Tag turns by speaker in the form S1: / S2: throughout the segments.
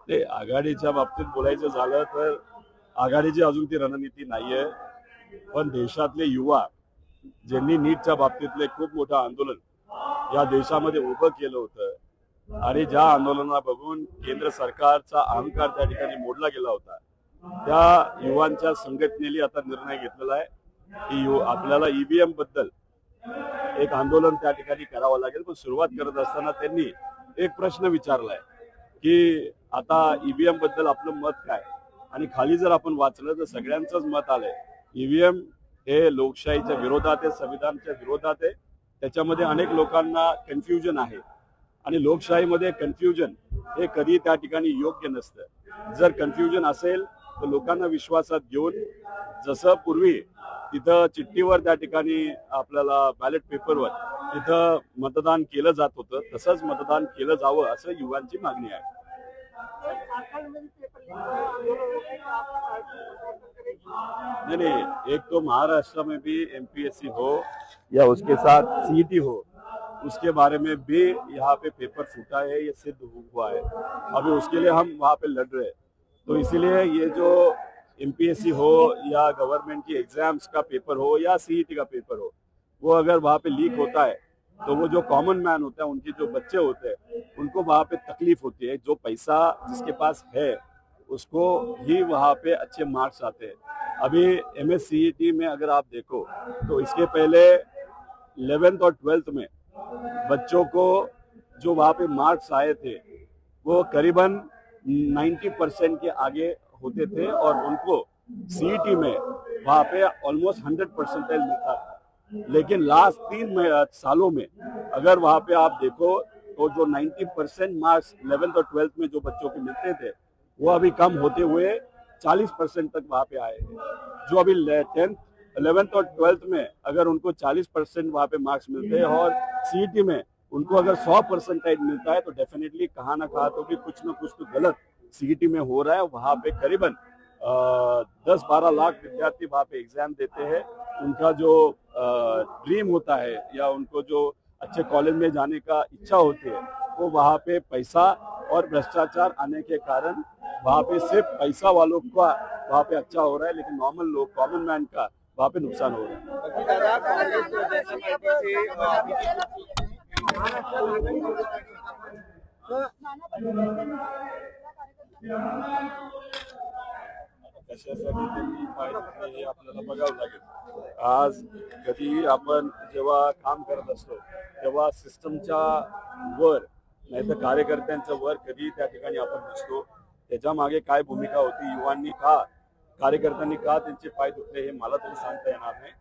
S1: ते आघाडीच्या बाबतीत बोलायचं झालं तर आघाडीची अजून ती रणनीती नाहीये. पण देशातले युवा ज्यांनी नीटच्या बाबतीतले खूप मोठं आंदोलन या देशामध्ये उभं केलं होतं आणि ज्या आंदोलनाला बघून केंद्र सरकारचा अहंकार त्या ठिकाणी मोडला गेला होता, त्या युवांच्या संघटनेने आता निर्णय घेतलेला आहे की आपल्याला ईव्हीएम बद्दल एक आंदोलन त्या ठिकाणी करावं लागेल. पण सुरुवात करत असताना त्यांनी एक प्रश्न विचारलाय की आता ईव्हीएम बद्दल आपलं मत काय. आणि खाली जर आपण वाचलं तर सगळ्यांचंच मत आलंय ईव्हीएम हे लोकशाहीच्या विरोधात आहे, संविधानाच्या विरोधात आहे. त्याच्यामध्ये अनेक लोकांना कन्फ्युजन आहे आणि लोकशाहीमध्ये कन्फ्युजन हे कधी त्या ठिकाणी योग्य नसतं. जर कन्फ्युजन असेल तर लोकांना विश्वासात घेऊन जसं पूर्वी तिथं चिठ्ठीवर त्या ठिकाणी आपल्याला बॅलेट पेपरवर तिथं मतदान केलं जात होतं, तसंच मतदान केलं जावं असं युवांची मागणी आहे. नहीं नहीं, एक तो महाराष्ट्र में भी एमपीएससी हो या उसके साथ सीईटी हो, उसके बारे में भी यहाँ पे पेपर फूटा है, ये सिद्ध हुआ है. अभी उसके लिए हम वहाँ पे लड़ रहे हैं. तो इसीलिए ये जो एमपीएससी हो या गवर्नमेंट की एग्जाम्स का पेपर हो या सीईटी का पेपर हो, वो अगर वहाँ पे लीक होता है तो वो जो कॉमन मैन होता है, उनके जो बच्चे होते हैं, उनको वहाँ पे तकलीफ होती है. जो पैसा जिसके पास है उसको ही वहाँ पे अच्छे मार्क्स आते हैं. अभी एमएससीईटी में अगर आप देखो तो इसके पहले 11th और 12th में बच्चों को जो वहाँ पे मार्क्स आए थे वो करीबन 90% के आगे होते थे और उनको सीईटी में वहाँ पे ऑलमोस्ट 100% मिलता था. लेकिन लास्ट 3 सालों में अगर वहाँ पे आप देखो तो जो 90% मार्क्स 11th और 12th में जो बच्चों के मिलते थे वो अभी कम होते हुए 40% तक वहाँ पे आए हैं. जो अभी 10th 11th और 12th में अगर उनको 40% वहाँ पे मार्क्स मिलते हैं और सीईटी में उनको अगर 100% मिलता है तो डेफिनेटली कहाँ ना कहाँ तो भी कुछ ना कुछ तो गलत सीईटी में हो रहा है. वहाँ पे करीबन 10-12 लाख विद्यार्थी वहाँ पे एग्जाम देते हैं. उनका जो ड्रीम होता है या उनको जो अच्छे कॉलेज में जाने का इच्छा होती है वो वहाँ पे पैसा और भ्रष्टाचार आने के कारण वहाँ पे सिर्फ पैसा वालों का वहाँ पे अच्छा हो रहा है, लेकिन नॉर्मल लोग कॉमन मैन का वहाँ पे नुकसान हो रहा है. कशासाठी त्यांनी पाहिजे हे आपल्याला बघावं लागेल. आज कधी आपण जेव्हा काम करत असतो तेव्हा सिस्टमच्या वर नाही तर कार्यकर्त्यांच्या वर कधी त्या ठिकाणी आपण नसतो. त्याच्या मागे काय भूमिका होती, युवांनी का कार्यकर्त्यांनी का त्यांचे पाय दुखले हे मला तरी सांगता येणार नाही.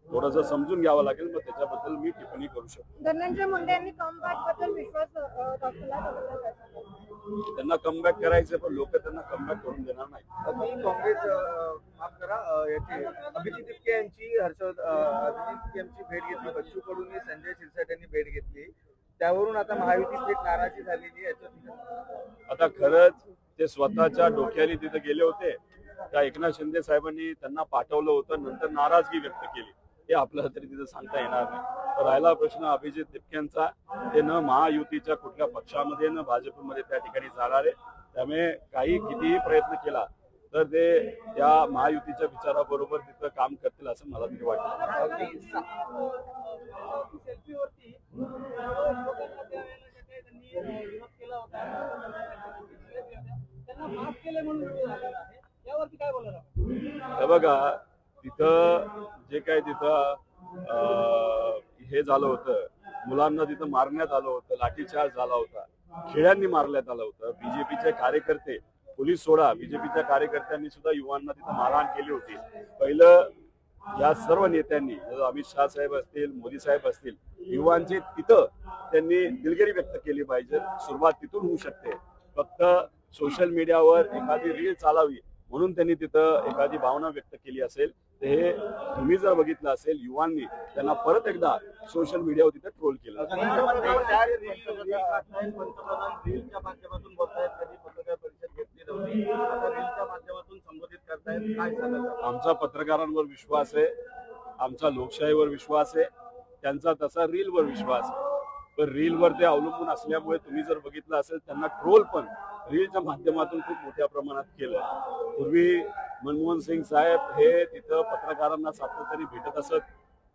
S1: थोडंसं समजून घ्यावं लागेल, मग त्याच्याबद्दल मी टिप्पणी करू शकतो.
S2: धनंजय मुंडे यांनी कमबॅक बद्दल विश्वास दाखवला.
S1: त्यांना कमबॅक करायचं पण लोक त्यांना कमबॅक करून देणार नाही.
S3: काँग्रेस माफ करा याची अभिजित तिपके यांची अभिजित तिपके यांची भेट घेतली, बच्चू कडूंनी संजय शिरसाट यांनी भेट घेतली, त्यावरून आता महायुतीची एक नाराजी झालेली आहे.
S1: आता खरंच ते स्वतःच्या डोक्याने तिथे गेले होते त्या एकनाथ शिंदे साहेबांनी त्यांना पाठवलं होतं, नंतर नाराजगी व्यक्त केली, हे आपल्याला तरी तिथे सांगता येणार नाही. तर राहिला प्रश्न अभिजित तिपकेंचा, ते न महायुतीच्या कुठल्या पक्षामध्ये न भाजपमध्ये त्या ठिकाणी जाणार आहे. त्यामुळे काही कितीही प्रयत्न केला तर ते त्या महायुतीच्या विचाराबरोबर तिथं काम करतील असं मला तरी वाटतं. हे बघा तिथं जे काय तिथं हे झालं होतं, मुलांना तिथं मारण्यात आलं होतं, लाठीचार्ज झाला होता, खेळ्यांनी मारण्यात आलं होतं. बीजेपीचे कार्यकर्ते, पोलीस सोडा, बीजेपीच्या कार्यकर्त्यांनी सुद्धा युवांना तिथं मारहाण केली होती. पहिलं या सर्व नेत्यांनी अमित शाह साहेब असतील, मोदी साहेब असतील, युवांची तिथं त्यांनी दिलगिरी व्यक्त केली पाहिजे. सुरुवात तिथून होऊ शकते. फक्त सोशल मीडियावर एखादी रील चालावी म्हणून त्यांनी तिथं एखादी भावना व्यक्त केली असेल तर हे तुम्ही जर बघितलं असेल, युवांनी त्यांना परत एकदा सोशल मीडियावर तिथे ट्रोल केलं. आमचा पत्रकारांवर विश्वास आहे, आमचा लोकशाहीवर विश्वास आहे, त्यांचा तसा रीलवर विश्वास आहे. पण रीलवर ते अवलंबून असल्यामुळे तुम्ही जर बघितलं असेल त्यांना ट्रोल पण रीलच्या माध्यमातून खूप मोठ्या प्रमाणात केलं. पूर्वी मनमोहन सिंग साहेब हे तिथं पत्रकारांना सातत्याने भेटत असत.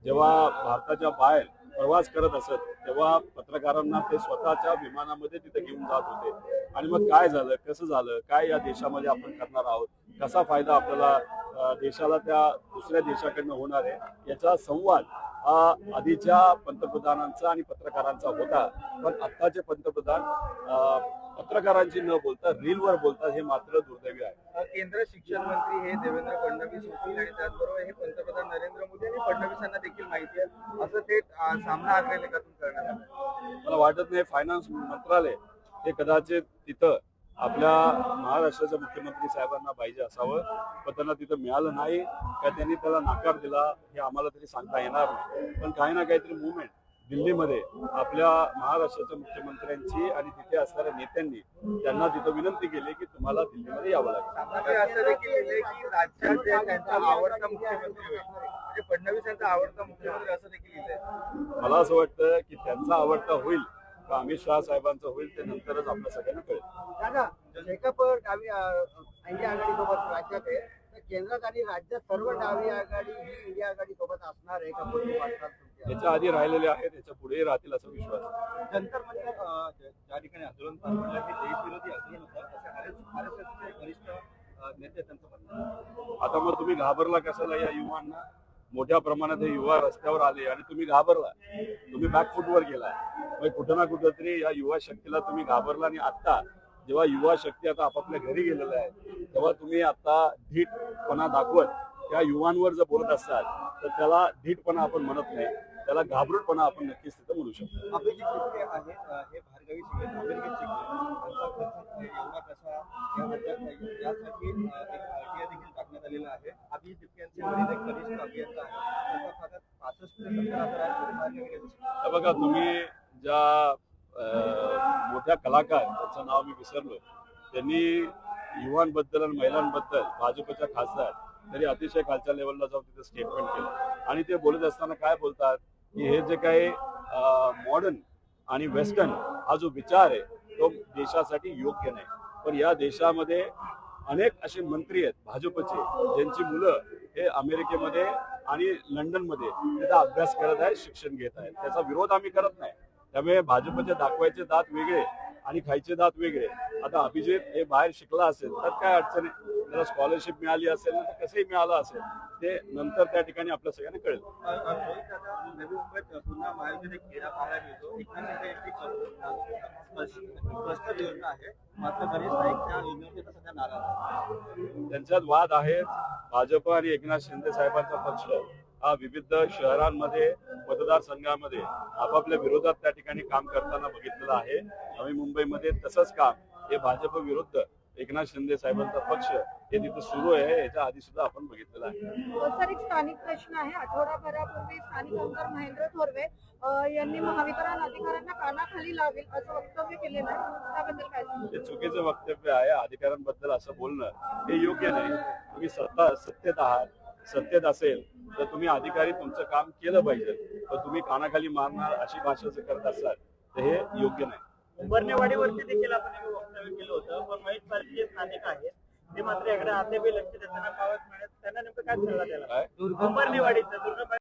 S1: जेव्हा भारताच्या बाहेर प्रवास करत असत तेव्हा पत्रकारांना ते स्वतःच्या विमानामध्ये तिथे घेऊन जात होते. आणि मग काय झालं, कसं झालं, काय या देशामध्ये आपण करणार आहोत, कसा फायदा आपल्याला देशाला त्या दुसऱ्या देशाकडनं होणार आहे, याचा संवाद हा आधीच्या पंतप्रधानांचा आणि पत्रकारांचा होता. पण आत्ताचे पंतप्रधान पत्रकारांची न बोलता रीलवर बोलतात, हे मात्र दुर्दैवी आहे.
S3: केंद्र शिक्षण मंत्री हे देवेंद्र फडणवीस होतील आणि त्याचबरोबर हे पंतप्रधान नरेंद्र मोदी आणि फडणवीसांना देखील माहिती आहे असं ते सामना आगळ्या लेखातून करण्यात आलं.
S1: मला वाटत नाही फायनान्स मंत्रालय हे कदाचित तिथं आपल्या महाराष्ट्राच्या मुख्यमंत्री साहेबांना पाहिजे असावं, पण त्यांना तिथं मिळालं नाही का त्यांनी त्याला नकार दिला हे आम्हाला तरी सांगता येणार नाही. पण काही ना काहीतरी मुवमेंट दिल्लीमध्ये आपल्या महाराष्ट्राच्या मुख्यमंत्र्यांची आणि तिथे असणाऱ्या नेत्यांनी त्यांना तिथं विनंती केली की तुम्हाला दिल्लीमध्ये यावं लागेल.
S3: सामनामध्ये असं देखील लिहिलंय की राज्यात जे त्यांचा आवडता मुख्यमंत्री होईल म्हणजे फडणवीस यांचा आवडता मुख्यमंत्री असं देखील लिहिलंय.
S1: मला असं वाटतं की त्यांचा आवडता होईल का अमित शहा साहेबांचं होईल ते नंतरच आपल्या सगळ्यांना कळेल.
S4: दादा, शेकाप डावी इंडिया आघाडी सोबत राज्यात आहे, तर केंद्रात आणि राज्यात सर्व डावी आघाडी ही इंडिया आघाडी सोबत असणार आहे का? पूर्वी वाटतात तुमच्या
S1: याच्या आधी राहिलेले आहेत, याच्या पुढेही राहतील असा विश्वास आहे.
S3: जंतर मंतर ज्या ठिकाणी आंदोलन पार पडलं हे देशविरोधी आंदोलन होतं असं RSSचे वरिष्ठ नेते त्यांचं म्हणणं आहे.
S1: आता मग तुम्ही घाबरला कशाला या युवांना? मोठ्या प्रमाणात हे युवा रस्त्यावर आले आणि तुम्ही घाबरला, तुम्ही बॅकफुटवर गेला. मग कुठं ना कुठं तरी या युवा शक्तीला तुम्ही घाबरला. आणि आता जेव्हा युवा शक्ती आता आपापल्या घरी गेलेल्या आहे तेव्हा तुम्ही आता धीटपणा दाखवत त्या युवांवर जर बोलत असाल तर त्याला धीटपणा आपण म्हणत नाही, त्याला घाबरूटपणा आपण नक्कीच तिथं म्हणू शकतो.
S3: अभिजित टिपके आहेत हे बाहेरगावी शिकले, अमेरिकेत शिकले, त्यांचा खर्च एवढा कसा यासाठी एक आयडिया देखील टाकण्यात आलेला आहे. अभिजित टिपके यांचे वडील एक कनिष्ठ अभियंता आहे, त्यांचा पगार 65 ते 70,000 आहे. बाहेरगावी गेले.
S1: बघा, तुम्ही ज्या मोठ्या कलाकार त्यांचं नाव मी विसरलो, त्यांनी युवांबद्दल आणि महिलांबद्दल भाजपच्या खासदार तरी अतिशय खालच्या लेवलला जाऊन तिथे स्टेटमेंट केलं. आणि ते बोलत असताना काय बोलतात की हे जे काही मॉडर्न आणि वेस्टर्न हा जो विचार आहे तो देशासाठी योग्य नाही. पण या देशामध्ये अनेक असे मंत्री आहेत भाजपचे ज्यांची मुलं हे अमेरिकेमध्ये आणि लंडनमध्ये तिथं अभ्यास करत आहेत, शिक्षण घेत आहेत. त्याचा विरोध आम्ही करत नाही. त्यामुळे भाजपचे दाखवायचे दात वेगळे आणि खायचे दात वेगळे. आता अभिजित हे बाहेर शिकला असेल तर काय अडचण आहे, त्याला स्कॉलरशिप मिळाली असेल तर कसंही मिळालं असेल ते नंतर त्या ठिकाणी आपल्या सगळ्यांना कळेल.
S3: रोहित दादा, नवी मुंबईत पुन्हा महायुतीने खेळा पाहायला मिळतो. एकनाथ शिंदे यांची स्पष्ट योजना आहे, मात्र गणेश नाईक त्या योजनेचे सध्या नाराज आहे.
S1: त्यांच्यात वाद आहेत. भाजप आणि एकनाथ शिंदे साहेबांचा पक्ष हा विविध शहरांमध्ये मतदारसंघामध्ये आपापल्या विरोधात त्या ठिकाणी काम करताना बघितलेलं आहे. नवी मुंबईमध्ये तसंच काम हे भाजप विरुद्ध एकनाथ शिंदे साहेबांचा पक्ष हे तिथं सुरू आहे. याच्या आधी सुद्धा आपण बघितलेलं आहे.
S2: सर, एक स्थानिक प्रश्न आहे. आठवडाभरापूर्वी स्थानिक आमदार महेंद्र थोरवे यांनी महावितरण अधिकाऱ्यांना कानाखाली लावेल असं वक्तव्य केलेलं आहे, त्याबद्दल काय सांगाल?
S1: हे चुकीचं वक्तव्य आहे. अधिकाऱ्यांबद्दल असं बोलणं हे योग्य नाही. तुम्ही सत्तेत आहात, सत्तेत असेल तर तुम्ही अधिकारी तुमचं काम केलं पाहिजे. पण तुम्ही कानाखाली मारणार अशी भाषा जर करत असाल तर हे योग्य नाही.
S5: उंबरनेवाडीवरती देखील आपण एक वक्तव्य केलं होतं, पण महेश पारधी जे स्थानिक आहेत ते मात्र इकडे अद्यापही लक्ष देताना पावत मिळत, त्यांना नेमकं काय सल्ला द्यायला?
S1: काय
S5: उंबरनेवाडीचं दुर्ग